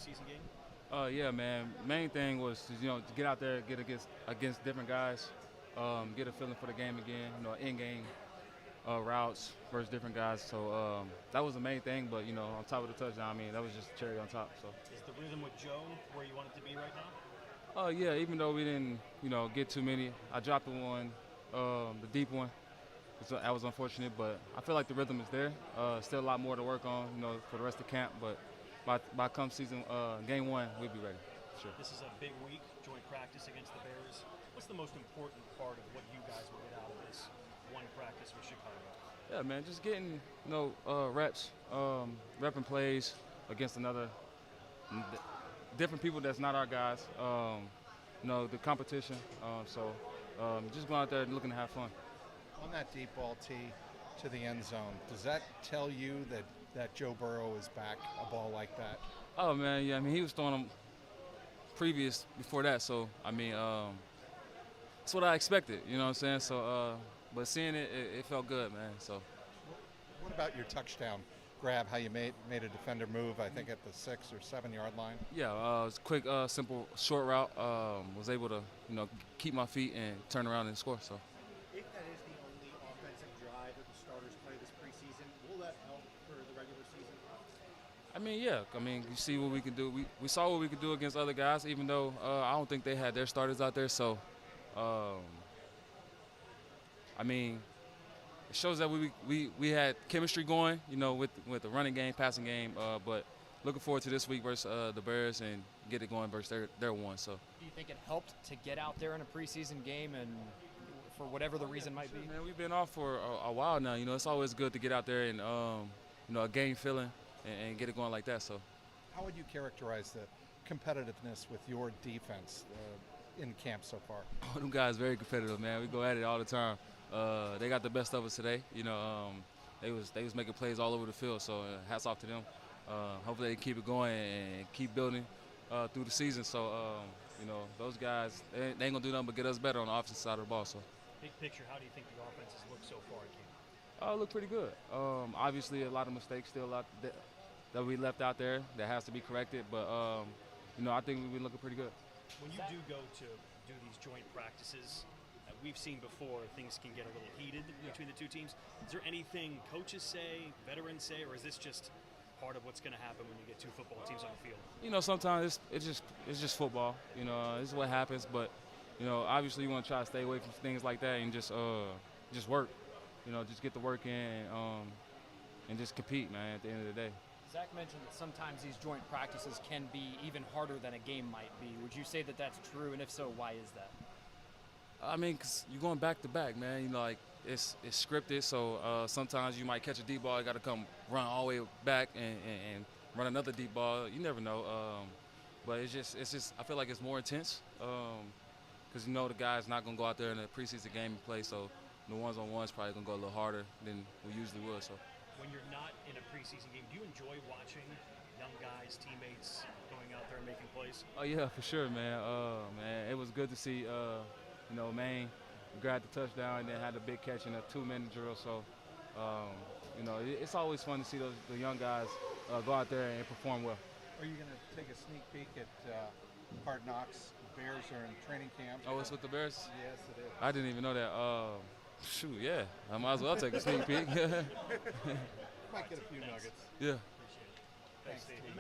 preseason game? Yeah, man. Main thing was to get out there, get against different guys, get a feeling for the game again. In-game routes versus different guys. So that was the main thing. But on top of the touchdown, I mean, that was just cherry on top. So. Is the rhythm with Joe where you want it to be right now? Yeah. Even though we didn't, get too many, I dropped the one, the deep one. So that was unfortunate, but I feel like the rhythm is there. Still a lot more to work on, for the rest of camp. But by come season game one, we'll be ready. Sure. This is a big week, joint practice against the Bears. What's the most important part of what you guys will get out of this one practice with Chicago? Yeah, man, just getting reps, repping plays against different people that's not our guys. The competition. Just going out there and looking to have fun. On that deep ball tee to the end zone, does that tell you that Joe Burrow is back a ball like that? Oh, man, yeah. I mean, he was throwing them before that. So, I mean, that's what I expected, you know what I'm saying? So, but seeing it felt good, man. So. What about your touchdown grab, how you made a defender move, I think at the 6 or 7 yard line? Yeah, it was a quick, simple, short route. Was able to, keep my feet and turn around and score, so. If that is the only offensive drive that the starters play this preseason, will that help for the regular season? I mean, yeah. I mean, you see what we can do. We saw what we could do against other guys, even though I don't think they had their starters out there. So, I mean, it shows that we had chemistry going, with the running game, passing game. But looking forward to this week versus the Bears and get it going versus their one. So. Do you think it helped to get out there in a preseason game and for whatever the reason might be? Man, we've been off for a while now. It's always good to get out there and a game feeling and get it going like that. So, how would you characterize the competitiveness with your defense in camp so far? Oh, them guys very competitive, man. We go at it all the time. They got the best of us today. They was making plays all over the field. So hats off to them. Hopefully they keep it going and keep building through the season. So those guys they ain't gonna do nothing but get us better on the offensive side of the ball. So. Big picture, how do you think the offense has looked so far at camp? Look pretty good. Obviously, a lot of mistakes still that we left out there that has to be corrected. But I think we've been looking pretty good. When you do go to do these joint practices, we've seen before things can get a little heated between the two teams. Is there anything coaches say, veterans say, or is this just part of what's going to happen when you get two football teams on the field? Sometimes it's just football. This is what happens. But obviously you want to try to stay away from things like that and just work. Just get the work in and just compete, man. At the end of the day. Zach mentioned that sometimes these joint practices can be even harder than a game might be. Would you say that that's true? And if so, why is that? I mean, 'cause you're going back to back, man. It's scripted, so sometimes you might catch a deep ball. You got to come run all the way back and run another deep ball. You never know. But it's just I feel like it's more intense because the guy's not gonna go out there in a preseason game and play. So the ones-on-ones probably gonna go a little harder than we usually would. So. When you're not in a preseason game, do you enjoy watching young guys, teammates going out there and making plays? Oh yeah, for sure, man. Man, it was good to see. Maine grabbed the touchdown and then had a big catch in a 2-minute drill. So, it's always fun to see the young guys go out there and perform well. Are you going to take a sneak peek at Hard Knocks? Bears are in training camp. Oh, it's with the Bears? Yes, it is. I didn't even know that. Shoot, yeah. I might as well take a sneak peek. Might get a few nuggets. Yeah. Appreciate it. Thanks, Steve.